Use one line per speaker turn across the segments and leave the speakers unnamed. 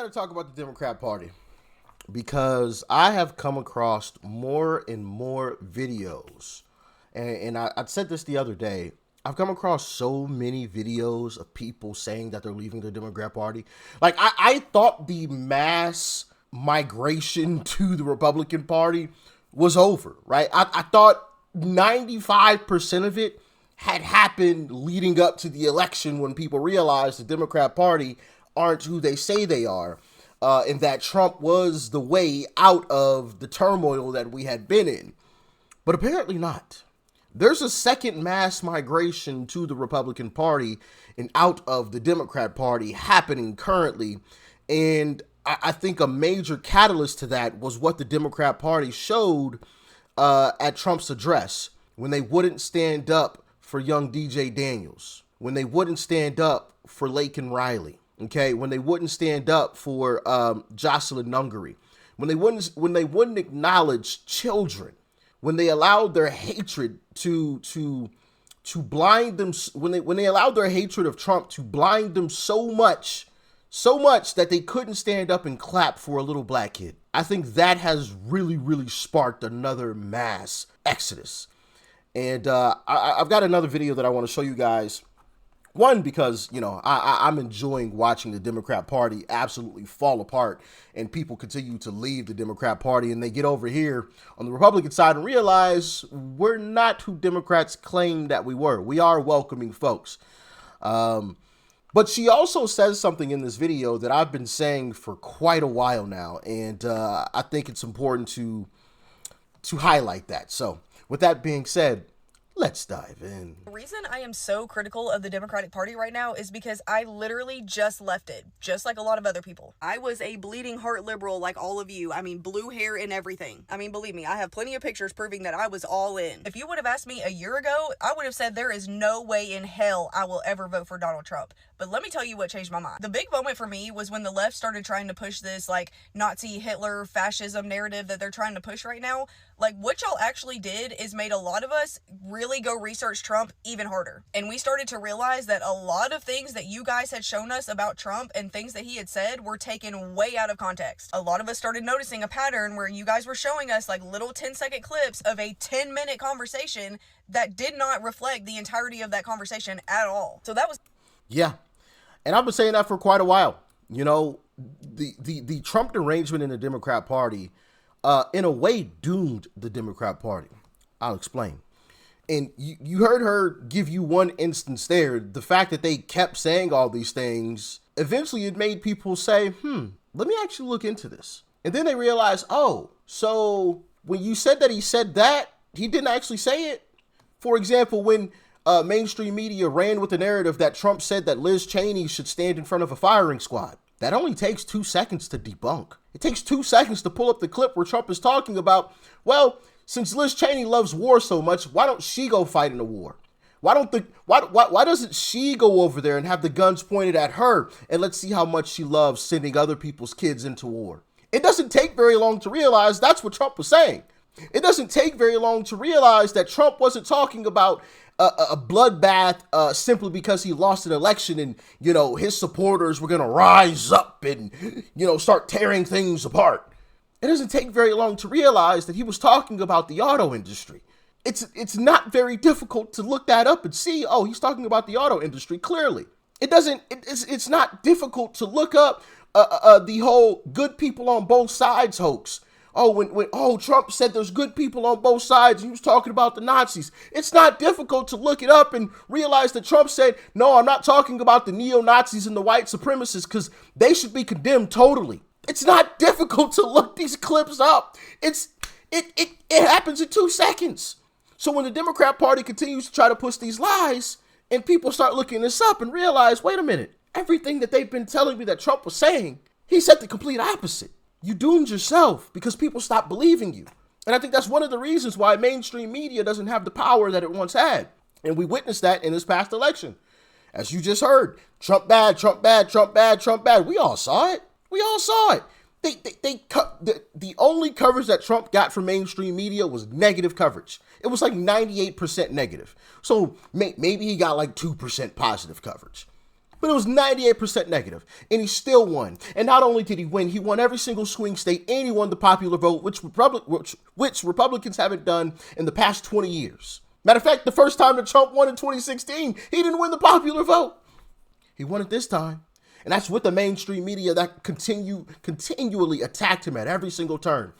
got to talk about the Democrat Party because I have come across more and more videos, and I said this the other day. I've come across so many videos of people saying that they're leaving the Democrat Party. Like, I thought the mass migration to the Republican Party was over, right? I thought 95% of it had happened leading up to the election when people realized the Democrat Party aren't who they say they are, and that Trump was the way out of the turmoil that we had been in. But apparently not. There's a second mass migration to the Republican Party and out of the Democrat Party happening currently. And I think a major catalyst to that was what the Democrat Party showed at Trump's address when they wouldn't stand up for young DJ Daniels, when they wouldn't stand up for Laken Riley, okay, when they wouldn't stand up for Jocelyn Nungaray, when they wouldn't acknowledge children, when they allowed their hatred to blind them, when they allowed their hatred of Trump to blind them so much that they couldn't stand up and clap for a little black kid. I think that has really sparked another mass exodus. And I've got another video that I want to show you guys. One, because, you know, I'm enjoying watching the Democrat Party absolutely fall apart and people continue to leave the Democrat Party, and they get over here on the Republican side and realize we're not who Democrats claim that we were. We are welcoming folks. But she also says something in this video that I've been saying for quite a while now, and I think it's important to highlight that. So with that being said, let's dive in.
The reason I am so critical of the Democratic Party right now is because I literally just left it, just like a lot of other people. I was a bleeding heart liberal like all of you. I mean, blue hair and everything. I mean, believe me, I have plenty of pictures proving that I was all in. If you would have asked me a year ago, I would have said there is no way in hell I will ever vote for Donald Trump. But let me tell you what changed my mind. The big moment for me was when the left started trying to push this, like, Nazi, Hitler, fascism narrative that they're trying to push right now. Like, what y'all actually did is made a lot of us really go research Trump even harder. And we started to realize that a lot of things that you guys had shown us about Trump and things that he had said were taken way out of context. A lot of us started noticing a pattern where you guys were showing us like little 10-second clips of a 10-minute conversation that did not reflect the entirety of that conversation at all. So that was...
Yeah. And I've been saying that for quite a while. You know, the Trump derangement in the Democrat Party, in a way, doomed the Democrat Party. I'll explain. And you heard her give you one instance there. The fact that they kept saying all these things, eventually it made people say, let me actually look into this. And then they realized, oh, so when you said that he said that, he didn't actually say it. For example, when mainstream media ran with the narrative that Trump said that Liz Cheney should stand in front of a firing squad, that only takes 2 seconds to debunk. It takes 2 seconds to pull up the clip where Trump is talking about, well, since Liz Cheney loves war so much, why don't she go fight in a war? Why doesn't she go over there and have the guns pointed at her, and let's see how much she loves sending other people's kids into war? It doesn't take very long to realize that's what Trump was saying. It doesn't take very long to realize that Trump wasn't talking about a bloodbath simply because he lost an election and, you know, his supporters were going to rise up and, you know, start tearing things apart. It doesn't take very long to realize that he was talking about the auto industry. It's not very difficult to look that up and see, oh, he's talking about the auto industry clearly. It's not difficult to look up the whole good people on both sides hoax. Oh, when Trump said there's good people on both sides, and he was talking about the Nazis. It's not difficult to look it up and realize that Trump said, no, I'm not talking about the neo-Nazis and the white supremacists because they should be condemned totally. It's not difficult to look these clips up. It happens in 2 seconds. So when the Democrat Party continues to try to push these lies and people start looking this up and realize, wait a minute, everything that they've been telling me that Trump was saying, he said the complete opposite. You doomed yourself because people stopped believing you. And I think that's one of the reasons why mainstream media doesn't have the power that it once had. And we witnessed that in this past election. As you just heard, Trump bad, Trump bad, Trump bad, Trump bad. We all saw it. We all saw it. The only coverage that Trump got from mainstream media was negative coverage. It was like 98% negative. So maybe he got like 2% positive coverage. But it was 98% negative, and he still won. And not only did he won every single swing state, and he won the popular vote, which Republicans haven't done in the past 20 years. Matter of fact, the first time that Trump won in 2016, he didn't win the popular vote. He won it this time. And that's with the mainstream media that continually attacked him at every single turn.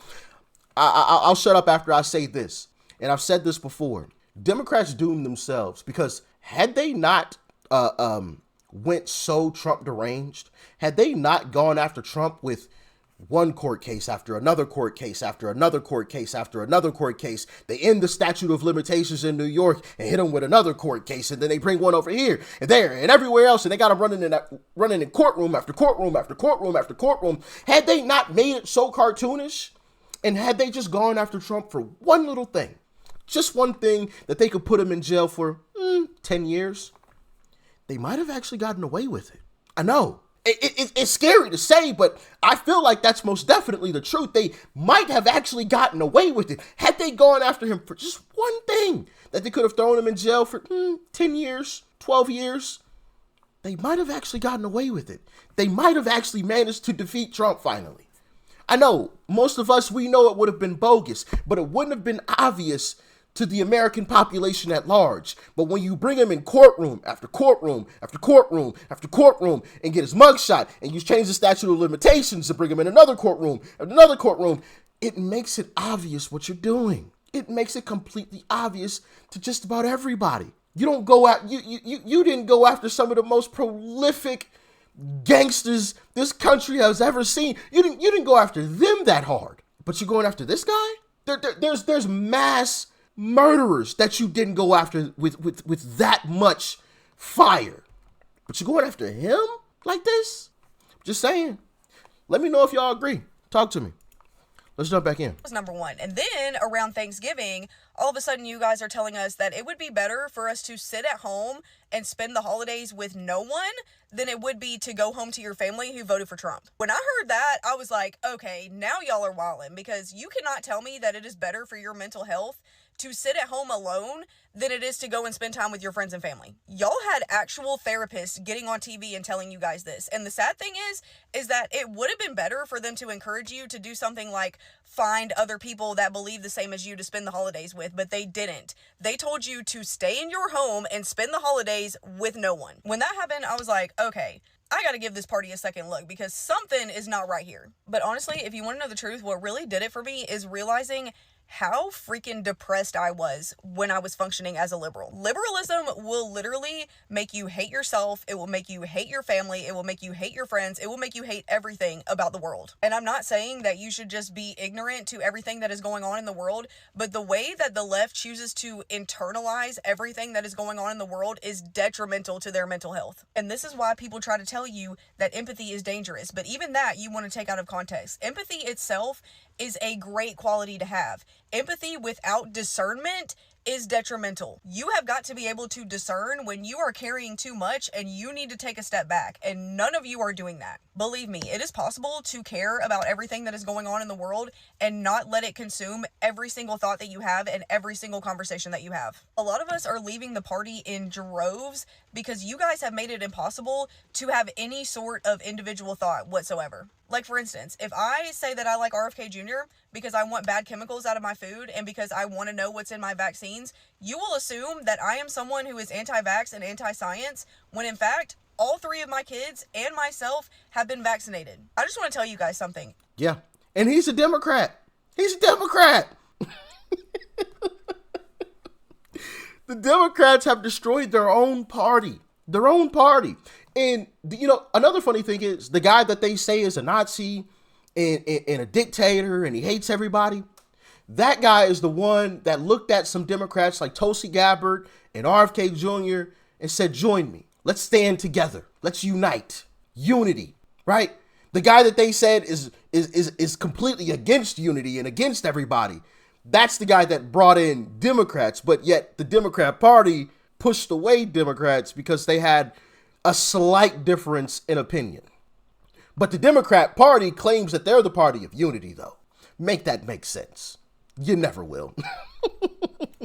I'll shut up after I say this. And I've said this before. Democrats doomed themselves because had they not went so Trump deranged, had they not gone after Trump with one court case after another court case after another court case after another court case, they end the statute of limitations in New York and hit them with another court case, and then they bring one over here and there and everywhere else, and they got them running in courtroom after courtroom after courtroom after courtroom. Had they not made it so cartoonish, and had they just gone after Trump for one little thing, just one thing that they could put him in jail for 10 years, they might have actually gotten away with it. I know. It's scary to say, but I feel like that's most definitely the truth. They might have actually gotten away with it. Had they gone after him for just one thing that they could have thrown him in jail for 10 years, 12 years, they might have actually gotten away with it. They might have actually managed to defeat Trump finally. I know, most of us, we know it would have been bogus, but it wouldn't have been obvious to the American population at large. But when you bring him in courtroom after courtroom after courtroom after courtroom and get his mugshot, and you change the statute of limitations to bring him in another courtroom, it makes it obvious what you're doing. It makes it completely obvious to just about everybody. You don't go out, you didn't go after some of the most prolific gangsters this country has ever seen. You didn't go after them that hard, but you're going after this guy? There's mass murderers that you didn't go after with that much fire, but you're going after him like this? Just saying. Let me know if y'all agree. Talk to me. Let's jump back in.
Was number one. And then around Thanksgiving, all of a sudden you guys are telling us that it would be better for us to sit at home and spend the holidays with no one than it would be to go home to your family who voted for Trump. When I heard that, I was like, okay, now y'all are wildin', because you cannot tell me that it is better for your mental health to sit at home alone than it is to go and spend time with your friends and family. Y'all had actual therapists getting on TV and telling you guys this. And the sad thing is that it would have been better for them to encourage you to do something like find other people that believe the same as you to spend the holidays with, but they didn't. They told you to stay in your home and spend the holidays with no one. When that happened, I was like, okay, I gotta give this party a second look because something is not right here. But honestly, if you want to know the truth, what really did it for me is realizing how freaking depressed I was when I was functioning as a liberal. Liberalism will literally make you hate yourself. It will make you hate your family. It will make you hate your friends. It will make you hate everything about the world. And I'm not saying that you should just be ignorant to everything that is going on in the world, but the way that the left chooses to internalize everything that is going on in the world is detrimental to their mental health. And this is why people try to tell you that empathy is dangerous. But even that you want to take out of context. Empathy itself is a great quality to have. Empathy without discernment is detrimental. You have got to be able to discern when you are carrying too much and you need to take a step back, and none of you are doing that. Believe me, it is possible to care about everything that is going on in the world and not let it consume every single thought that you have and every single conversation that you have. A lot of us are leaving the party in droves because you guys have made it impossible to have any sort of individual thought whatsoever. Like, for instance, if I say that I like RFK Jr. because I want bad chemicals out of my food and because I want to know what's in my vaccines, you will assume that I am someone who is anti-vax and anti-science, when in fact, all three of my kids and myself have been vaccinated. I just want to tell you guys something.
Yeah. And he's a Democrat. He's a Democrat. The Democrats have destroyed their own party. Their own party. And, you know, another funny thing is the guy that they say is a Nazi and a dictator and he hates everybody. That guy is the one that looked at some Democrats like Tulsi Gabbard and RFK Jr. and said, join me. Let's stand together. Let's unite. Unity, right? The guy that they said is completely against unity and against everybody. That's the guy that brought in Democrats, but yet the Democrat Party pushed away Democrats because they had a slight difference in opinion. But the Democrat Party claims that they're the party of unity, though. Make that make sense. You never will.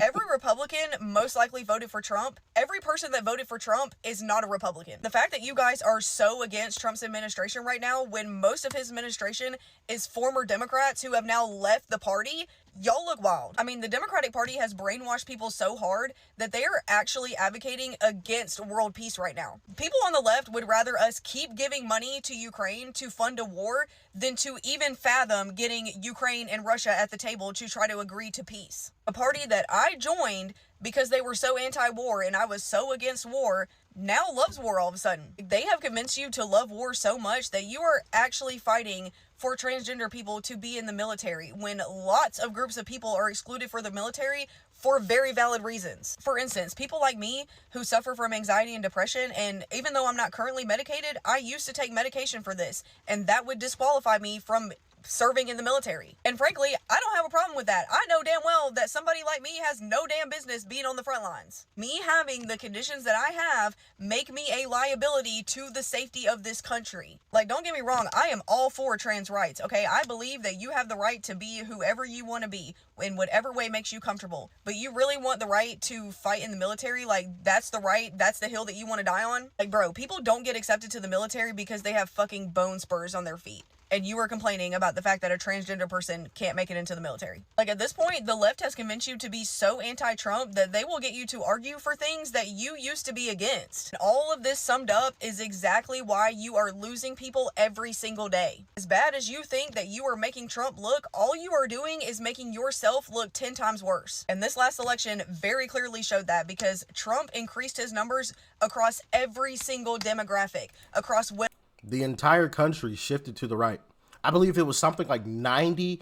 Every Republican most likely voted for Trump. Every person that voted for Trump is not a Republican. The fact that you guys are so against Trump's administration right now, when most of his administration is former Democrats who have now left the party, y'all look wild. I mean, the Democratic Party has brainwashed people so hard that they are actually advocating against world peace right now. People on the left would rather us keep giving money to Ukraine to fund a war than to even fathom getting Ukraine and Russia at the table to try to agree to peace. A party that I joined because they were so anti-war and I was so against war now loves war all of a sudden. They have convinced you to love war so much that you are actually fighting for transgender people to be in the military when lots of groups of people are excluded for the military for very valid reasons. For instance, people like me who suffer from anxiety and depression, and even though I'm not currently medicated, I used to take medication for this, and that would disqualify me from serving in the military. And frankly, I don't have a problem with that. I know damn well that somebody like me has no damn business being on the front lines. Me having the conditions that I have make me a liability to the safety of this country. Like, don't get me wrong, I am all for trans rights, okay? I believe that you have the right to be whoever you want to be in whatever way makes you comfortable. But you really want the right to fight in the military? Like, that's the right, that's the hill that you want to die on? Like, bro, people don't get accepted to the military because they have fucking bone spurs on their feet. And you are complaining about the fact that a transgender person can't make it into the military. Like, at this point, the left has convinced you to be so anti-Trump that they will get you to argue for things that you used to be against. And all of this summed up is exactly why you are losing people every single day. As bad as you think that you are making Trump look, all you are doing is making yourself look 10 times worse. And this last election very clearly showed that, because Trump increased his numbers across every single demographic, across women.
The entire country shifted to the right. I believe it was something like 90%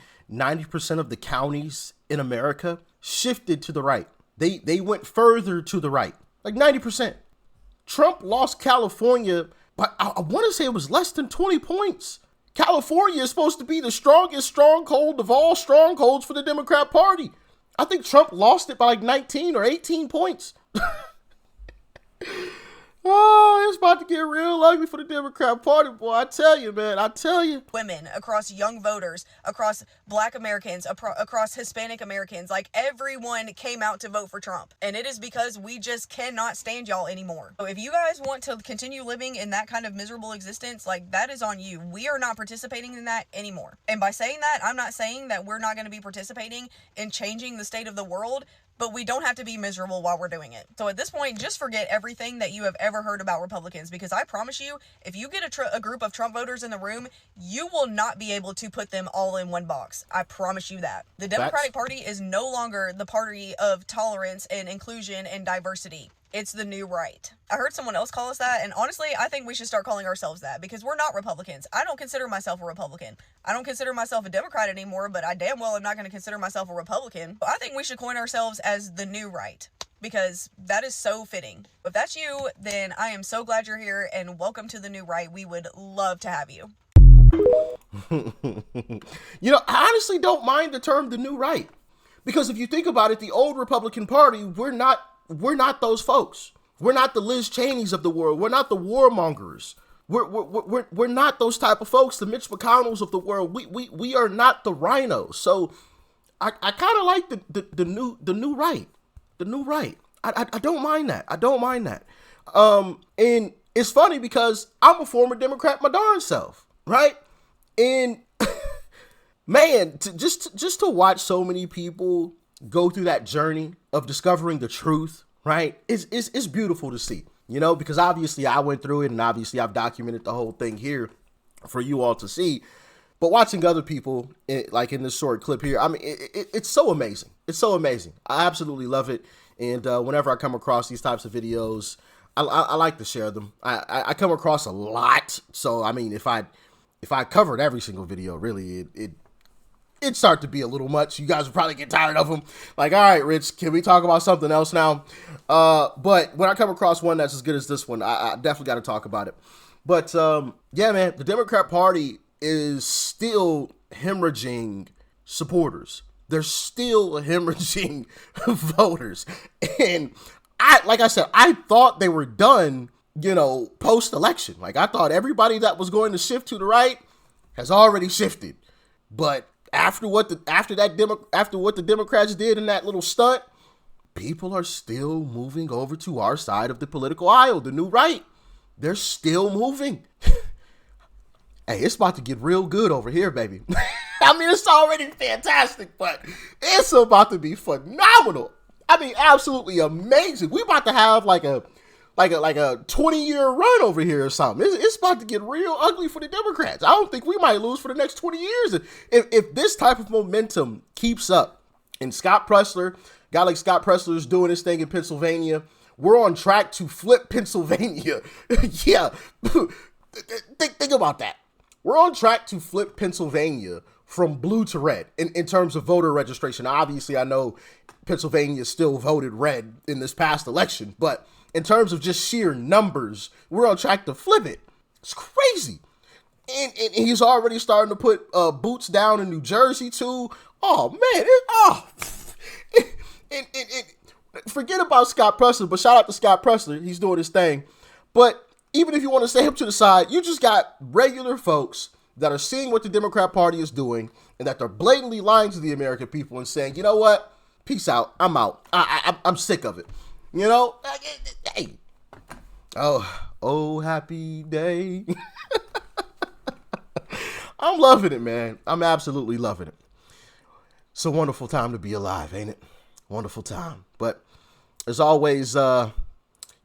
of the counties in America shifted to the right. They went further to the right, like 90%. Trump lost California, but I want to say it was less than 20 points. California is supposed to be the strongest stronghold of all strongholds for the Democrat Party. I think Trump lost it by like 19 or 18 points. Oh, it's about to get real ugly for the Democrat Party, boy. I tell you, man. I tell you.
Women, across young voters, across Black Americans, across Hispanic Americans, like everyone came out to vote for Trump. And it is because we just cannot stand y'all anymore. So if you guys want to continue living in that kind of miserable existence, like, that is on you. We are not participating in that anymore. And by saying that, I'm not saying that we're not going to be participating in changing the state of the world, but we don't have to be miserable while we're doing it. So at this point, just forget everything that you have ever heard about Republicans, because I promise you, if you get a group of Trump voters in the room, you will not be able to put them all in one box. I promise you that. The Democratic Party is no longer the party of tolerance and inclusion and diversity. It's the new right. I heard someone else call us that, and honestly, I think we should start calling ourselves that, because we're not Republicans. I don't consider myself a Republican. I don't consider myself a Democrat anymore, but I damn well am not going to consider myself a Republican. I think we should coin ourselves as the new right, because that is so fitting. If that's you, then I am so glad you're here, and welcome to the new right. We would love to have you.
You know, I honestly don't mind the term the new right, because if you think about it, the old Republican Party, we're not those folks. We're not the Liz Cheneys of the world. We're not the warmongers. We're not those type of folks, the Mitch McConnells of the world. We are not the rhinos. So I kind of like the new right. The new right. I don't mind that. I don't mind that. And it's funny because I'm a former Democrat my darn self, right? And man, just to watch so many people go through that journey of discovering the truth, right? It's beautiful to see, you know, because obviously I went through it, and obviously I've documented the whole thing here for you all to see. But watching other people, like in this short clip here, I mean, it's so amazing. It's so amazing. I absolutely love it. And whenever I come across these types of videos, I like to share them. I come across a lot. So, I mean, if I covered every single video, really, it'd start to be a little much. You guys would probably get tired of them. Like, all right, Rich, can we talk about something else now? But when I come across one that's as good as this one, I definitely got to talk about it. But yeah, man, the Democrat Party is still hemorrhaging supporters. They're still hemorrhaging voters. And like I said, I thought they were done, you know, post-election. Like, I thought everybody that was going to shift to the right has already shifted. But after what the Democrats did in that little stunt, people are still moving over to our side of the political aisle, the new right. They're still moving. Hey, it's about to get real good over here, baby. I mean, it's already fantastic, but it's about to be phenomenal. I mean, absolutely amazing. We about to have like a 20-year run over here or something. It's about to get real ugly for the Democrats. I don't think we might lose for the next 20 years if this type of momentum keeps up. And Scott Presler, guy like Scott Presler is doing his thing in Pennsylvania. We're on track to flip Pennsylvania. Yeah, think about that. We're on track to flip Pennsylvania from blue to red in terms of voter registration. Now, obviously, I know Pennsylvania still voted red in this past election, but in terms of just sheer numbers, we're on track to flip it. It's crazy. And he's already starting to put boots down in New Jersey, too. Oh, man. Forget about Scott Presler, but shout out to Scott Presler. He's doing his thing. But even if you want to stay up to the side, you just got regular folks that are seeing what the Democrat Party is doing and that they're blatantly lying to the American people and saying, you know what? Peace out. I'm out. I'm sick of it. You know? Hey. Oh, happy day. I'm loving it, man. I'm absolutely loving it. It's a wonderful time to be alive, ain't it? Wonderful time. But as always,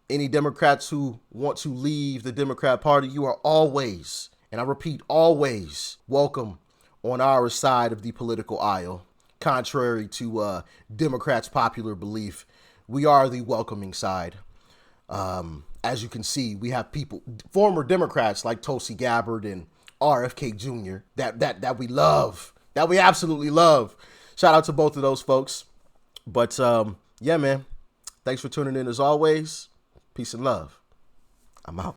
any Democrats who want to leave the Democrat Party, you are always, and I repeat, always welcome on our side of the political aisle. Contrary to Democrats' popular belief, we are the welcoming side. As you can see, we have people, former Democrats like Tulsi Gabbard and RFK Jr. that we love, that we absolutely love. Shout out to both of those folks. But yeah, man, thanks for tuning in as always. Peace and love. I'm out.